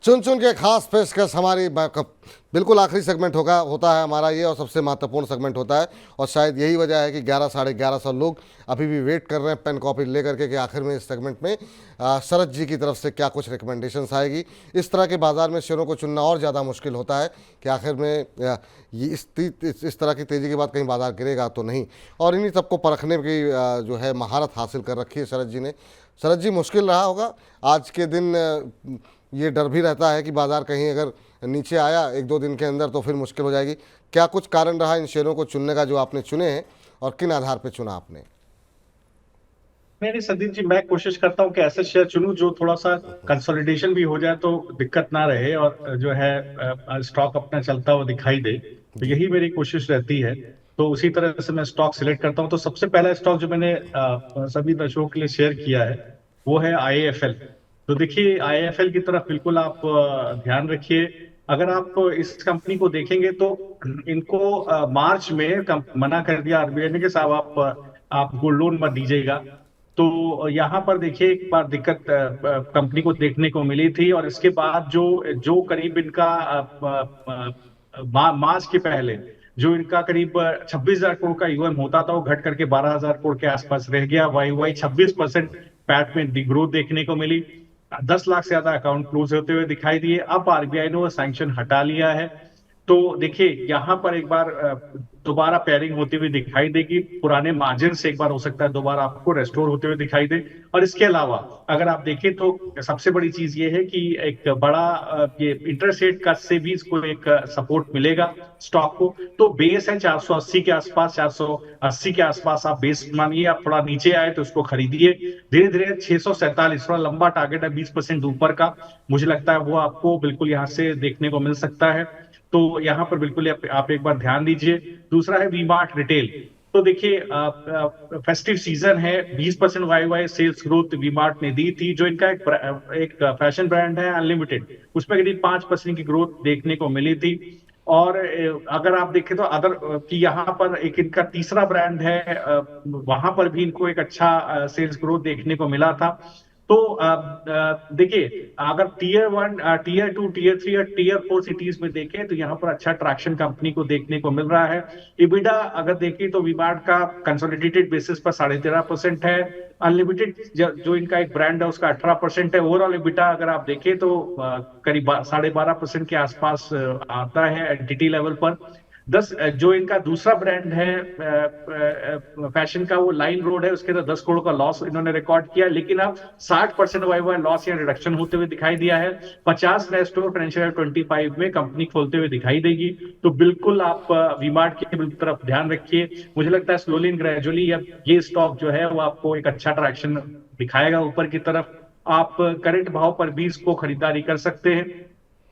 चुन चुन के खास पेशकश हमारी बिल्कुल आखिरी सेगमेंट होता है हमारा ये, और सबसे महत्वपूर्ण सेगमेंट होता है। और शायद यही वजह है कि 11 साढ़े 1100 लोग अभी भी वेट कर रहे हैं पेन कॉपी लेकर के कि आखिर में इस सेगमेंट में शरद जी की तरफ से क्या कुछ रिकमेंडेशंस आएगी। इस तरह के बाज़ार में शेयरों को चुनना और ज़्यादा मुश्किल होता है कि आखिर में ये इस तरह की तेज़ी के बाद कहीं बाजार गिरेगा तो नहीं। और इन्हीं सबको परखने की जो है महारत हासिल कर रखी है शरद जी ने। शरद जी, मुश्किल रहा होगा आज के दिन, ये डर भी रहता है कि बाज़ार कहीं अगर नीचे आया एक दो दिन के अंदर तो फिर मुश्किल हो जाएगी। क्या कुछ कारण रहा इन शेयरों को चुनने का जो आपने चुने हैं, और किन आधार पर चुना आपने? नहीं संदीप जी, मैं कोशिश करता हूँ कि ऐसे शेयर चुनूं जो थोड़ा सा कंसोलिडेशन भी हो जाए तो दिक्कत ना रहे, और जो है स्टॉक अपना चलता हुआ दिखाई दे। तो जी यही मेरी कोशिश रहती है। तो उसी तरह से मैं स्टॉक सिलेक्ट करता हूँ। तो सबसे पहला स्टॉक जो मैंने सभी दर्शकों के लिए शेयर किया है वो है आईएफएल। तो देखिए, आईएफएल की तरफ बिल्कुल आप ध्यान रखिए। अगर आप इस कंपनी को देखेंगे तो इनको मार्च में मना कर दिया आरबीआई ने कि साहब आप गोल्ड लोन मत दीजिएगा। तो यहाँ पर देखिए एक बार दिक्कत कंपनी को देखने को मिली थी, और इसके बाद जो जो करीब इनका मार्च के पहले जो इनका करीब 26,000 करोड़ का यूएम होता था वो घट करके 12,000 करोड़ के आसपास रह गया। वाई वाई 26% पैट में ग्रोथ देखने को मिली। 10 लाख से ज्यादा अकाउंट क्लोज होते हुए दिखाई दिए। अब आरबीआई ने वो सैंक्शन हटा लिया है। तो देखिए यहाँ पर एक बार दोबारा पेयरिंग होती हुई दिखाई देगी। पुराने मार्जिन से एक बार हो सकता है दोबारा आपको रेस्टोर होते हुए दिखाई दे। और इसके अलावा अगर आप देखें तो सबसे बड़ी चीज ये है कि एक बड़ा ये इंटरेस्ट रेट कट से भी इसको एक सपोर्ट मिलेगा स्टॉक को। तो बेस है 480 के आसपास, 480 के आसपास आप बेस मानिए। आप थोड़ा नीचे आए तो उसको खरीदिए। धीरे धीरे 647 थोड़ा लंबा टारगेट है, 20% ऊपर का। मुझे लगता है वो आपको बिल्कुल यहाँ से देखने को मिल सकता है। तो यहाँ पर बिल्कुल आप एक बार ध्यान दीजिए। दूसरा है वी मार्ट रिटेल। तो देखिए फेस्टिव सीजन है, 20% Y Y sales growth V Mart ने दी थी। जो इनका एक फैशन ब्रांड है अनलिमिटेड, उसमें करीब 5% की ग्रोथ देखने को मिली थी। और अगर आप देखें तो अदर कि यहाँ पर एक इनका तीसरा ब्रांड है, वहां पर भी इनको एक अच्छा सेल्स ग्रोथ देखने को मिला था। तो देखिए अगर टीयर 1, टीयर 2, टीयर 3 और टीयर 4 सिटीज में देखें तो यहाँ पर अच्छा ट्रैक्शन कंपनी को देखने को मिल रहा है। इबिडा अगर देखें तो विमार्ट का कंसोलिडेटेड बेसिस पर 13.5% है। अनलिमिटेड जो इनका एक ब्रांड है उसका 18% है। ओवरऑल इबिडा अगर आप देखें तो करीब 12.5% के आसपास आता है एंटिटी लेवल पर। जो इनका दूसरा ब्रांड है फैशन का, वो लाइन रोड है, उसके अंदर 10 करोड़ का लॉस इन्होंने रिकॉर्ड किया। लेकिन अब 60% वाई वाई लॉस या रिडक्शन होते हुए दिखाई दिया है। 50 नए स्टोर फाइनेंशियल 25 में कंपनी खोलते हुए दिखाई देगी। तो बिल्कुल आप वीमार्ट की तरफ ध्यान रखिए। मुझे लगता है स्लोली एंड ग्रेजुअली अब ये स्टॉक जो है वो आपको एक अच्छा ट्रैक्शन दिखाएगा ऊपर की तरफ। आप करंट भाव पर भी इसको खरीदारी कर सकते हैं।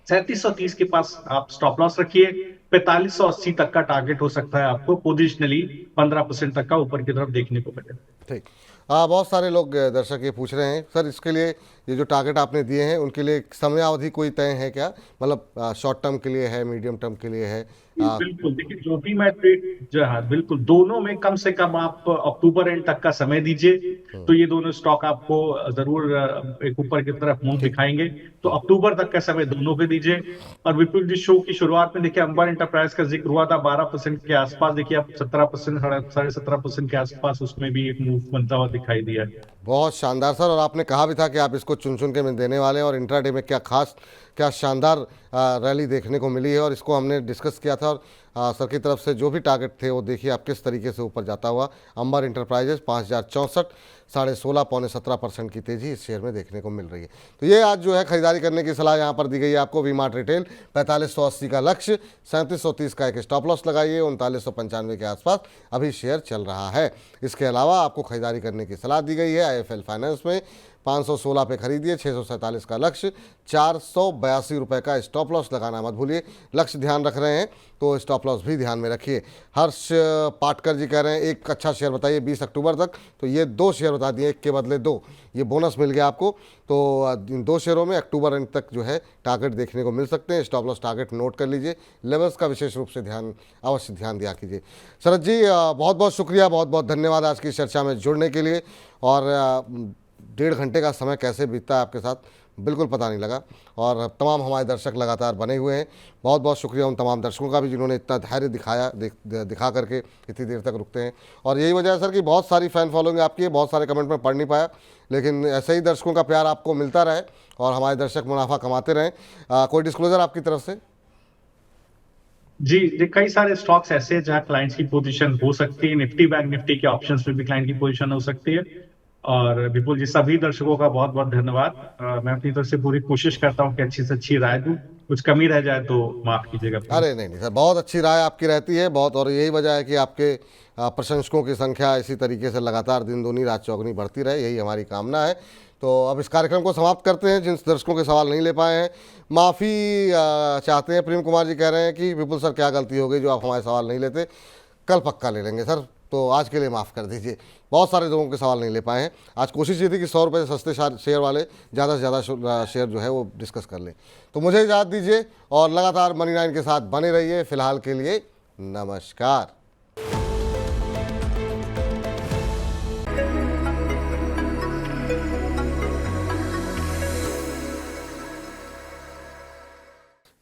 3730 के पास आप स्टॉप लॉस रखिए। 4580 तक का टारगेट हो सकता है आपको पोजिशनली 15% तक का ऊपर की तरफ देखने को मिलेगा। ठीक। बहुत सारे लोग दर्शक ये पूछ रहे हैं सर, इसके लिए ये जो टारगेट आपने दिए हैं उनके लिए समयावधि कोई तय है क्या? मतलब शॉर्ट टर्म के लिए है, मीडियम टर्म के लिए है? बिल्कुल देखिए, जो भी मैं ट्रेड जो है बिल्कुल दोनों में कम से कम आप अक्टूबर एंड तक का समय दीजिए। तो ये दोनों स्टॉक आपको जरूर एक ऊपर की तरफ मुंह ठीक। दिखाएंगे। तो अक्टूबर तक का समय दोनों पे दीजिए। और विपुल जी, शो की शुरुआत में देखिए अंबर इंटरप्राइज का जिक्र हुआ था 12% के आसपास। देखिए अब 17%, 17.5% के आसपास उसमें भी एक मूव बनता हुआ दिखाई दिया है। बहुत शानदार सर, और आपने कहा भी था कि आप इसको चुन चुन के में देने वाले हैं, और इंट्राडे में क्या शानदार रैली देखने को मिली है, और इसको हमने डिस्कस किया था। और सर की तरफ से जो भी टारगेट थे वो देखिए आप किस तरीके से ऊपर जाता हुआ। अंबर इंटरप्राइजेज 5064, 16.5 पौने 17% की तेज़ी इस शेयर में देखने को मिल रही है। तो ये आज जो है खरीदारी करने की सलाह यहाँ पर दी गई है आपको। वी-मार्ट रिटेल 4580 का लक्ष्य, 3730 का एक स्टॉप लॉस लगाइए, 3995 के आसपास अभी शेयर चल रहा है। इसके अलावा आपको खरीदारी करने की सलाह दी गई है आईएफएल फाइनेंस में 516 पे खरीदिए, 647 का लक्ष्य, 482 रुपये का स्टॉप लॉस लगाना मत भूलिए। लक्ष्य ध्यान रख रहे हैं तो स्टॉप लॉस भी ध्यान में रखिए। हर्ष पाटकर जी कह रहे हैं एक अच्छा शेयर बताइए 20 अक्टूबर तक। तो ये 2 शेयर बता दिए, एक के बदले 2, ये बोनस मिल गया आपको। तो इन 2 शेयरों में अक्टूबर एंड तक जो है टारगेट देखने को मिल सकते हैं। स्टॉप लॉस टारगेट नोट कर लीजिए, लेवल्स का विशेष रूप से अवश्य ध्यान दिया कीजिए। शरद जी, बहुत बहुत शुक्रिया, बहुत बहुत धन्यवाद आज की चर्चा में जुड़ने के लिए। और 1.5 घंटे का समय कैसे बीतता है आपके साथ बिल्कुल पता नहीं लगा। और तमाम हमारे दर्शक लगातार बने हुए हैं। बहुत बहुत शुक्रिया उन तमाम दर्शकों का भी जिन्होंने इतना धैर्य दिखाया, दिखा करके इतनी देर तक रुकते हैं। और यही वजह है सर कि बहुत सारी फ़ैन फॉलोइंग आपकी है, बहुत सारे कमेंट में पढ़ नहीं पाया, लेकिन ऐसे ही दर्शकों का प्यार आपको मिलता रहे और हमारे दर्शक मुनाफा कमाते रहें। कोई डिस्क्लोजर आपकी तरफ से? जी, कई सारे स्टॉक्स ऐसे हैं जहां क्लाइंट्स की पोजीशन हो सकती है। निफ्टी बैंक निफ्टी के ऑप्शंस में भी क्लाइंट की पोजीशन हो सकती है। और विपुल जी, सभी दर्शकों का बहुत बहुत धन्यवाद। मैं अपनी तरफ से पूरी कोशिश करता हूँ कि अच्छी से अच्छी राय दूं। कुछ कमी रह जाए तो माफ कीजिएगा प्लीज। अरे नहीं नहीं सर, बहुत अच्छी राय आपकी रहती है बहुत, और यही वजह है कि आपके प्रशंसकों की संख्या इसी तरीके से लगातार दिन दूनी रात चौगुनी बढ़ती रहे, यही हमारी कामना है। तो अब इस कार्यक्रम को समाप्त करते हैं। जिन दर्शकों के सवाल नहीं ले पाए हैं, माफ़ी चाहते हैं। प्रेम कुमार जी कह रहे हैं कि विपुल सर क्या गलती हो गई जो आप हमारे सवाल नहीं लेते, कल पक्का ले लेंगे सर, तो आज के लिए माफ़ कर दीजिए। बहुत सारे लोगों के सवाल नहीं ले पाए हैं। आज कोशिश ये थी कि 100 रुपये से सस्ते शेयर वाले ज़्यादा से ज़्यादा शेयर जो है वो डिस्कस कर लें। तो मुझे इजाज़त दीजिए और लगातार मनी 9 के साथ बने रहिए। फिलहाल के लिए नमस्कार।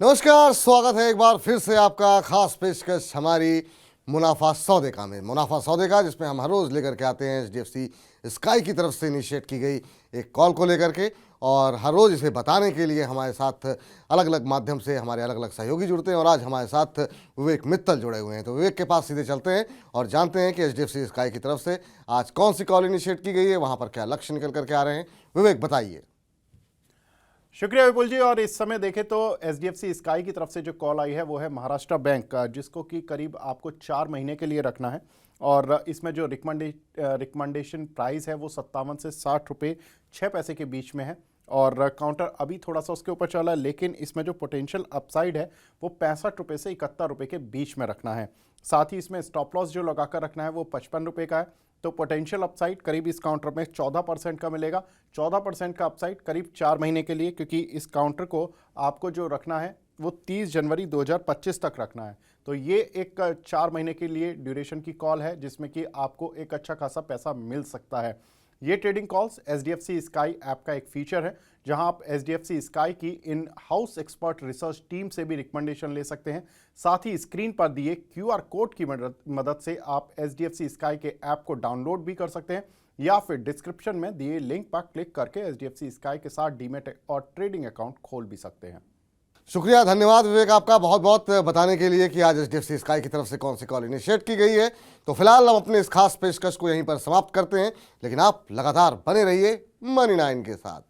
नमस्कार, स्वागत है एक बार फिर से आपका खास पेशकश हमारी मुनाफा सौदे में। मुनाफा सौदे जिसमें हम हर रोज़ लेकर के आते हैं HDFC स्काई की तरफ से इनिशिएट की गई एक कॉल को लेकर के, और हर रोज़ इसे बताने के लिए हमारे साथ अलग अलग माध्यम से हमारे अलग अलग सहयोगी जुड़ते हैं। और आज हमारे साथ विवेक मित्तल जुड़े हुए हैं, तो विवेक के पास सीधे चलते हैं और जानते हैं कि HDFC स्काई की तरफ से आज कौन सी कॉल इनिशिएट की गई है, वहाँ पर क्या लक्ष्य निकल करके आ रहे हैं। विवेक बताइए। शुक्रिया विपुल जी। और इस समय देखें तो HDFC स्काई की तरफ से जो कॉल आई है वो है महाराष्ट्र बैंक का, जिसको कि करीब आपको 4 महीने के लिए रखना है। और इसमें जो रिकमेंडेशन प्राइस है वो 57 से 60 रुपये 6 पैसे के बीच में है। और काउंटर अभी थोड़ा सा उसके ऊपर चला है, लेकिन इसमें जो पोटेंशियल अपसाइड है वो 65 रुपये से 71 रुपये के बीच में रखना है। साथ ही इसमें स्टॉप लॉस जो लगाकर रखना है वो 55 रुपये का है। तो पोटेंशियल अपसाइड करीब इस काउंटर में 14% का मिलेगा। 14% का अपसाइड करीब 4 महीने के लिए, क्योंकि इस काउंटर को आपको जो रखना है वो 30 जनवरी 2025 तक रखना है। तो ये एक 4 महीने के लिए ड्यूरेशन की कॉल है, जिसमें कि आपको एक अच्छा खासा पैसा मिल सकता है। ये trading calls HDFC sky app का एक फीचर है, जहां आप HDFC स्काई की in house expert research team से भी रिकमेंडेशन ले सकते हैं। साथ ही स्क्रीन पर दिए QR कोड की मदद से आप HDFC स्काई के ऐप को डाउनलोड भी कर सकते हैं, या फिर डिस्क्रिप्शन में दिए लिंक पर क्लिक करके HDFC स्काई के साथ डीमैट और ट्रेडिंग अकाउंट खोल भी सकते हैं। शुक्रिया, धन्यवाद विवेक आपका बहुत बहुत बताने के लिए कि आज HDFC स्काई की तरफ से कौन सी कॉल इनिशिएट की गई है। तो फिलहाल हम अपने इस खास पेशकश को यहीं पर समाप्त करते हैं, लेकिन आप लगातार बने रहिए मनी 9 के साथ।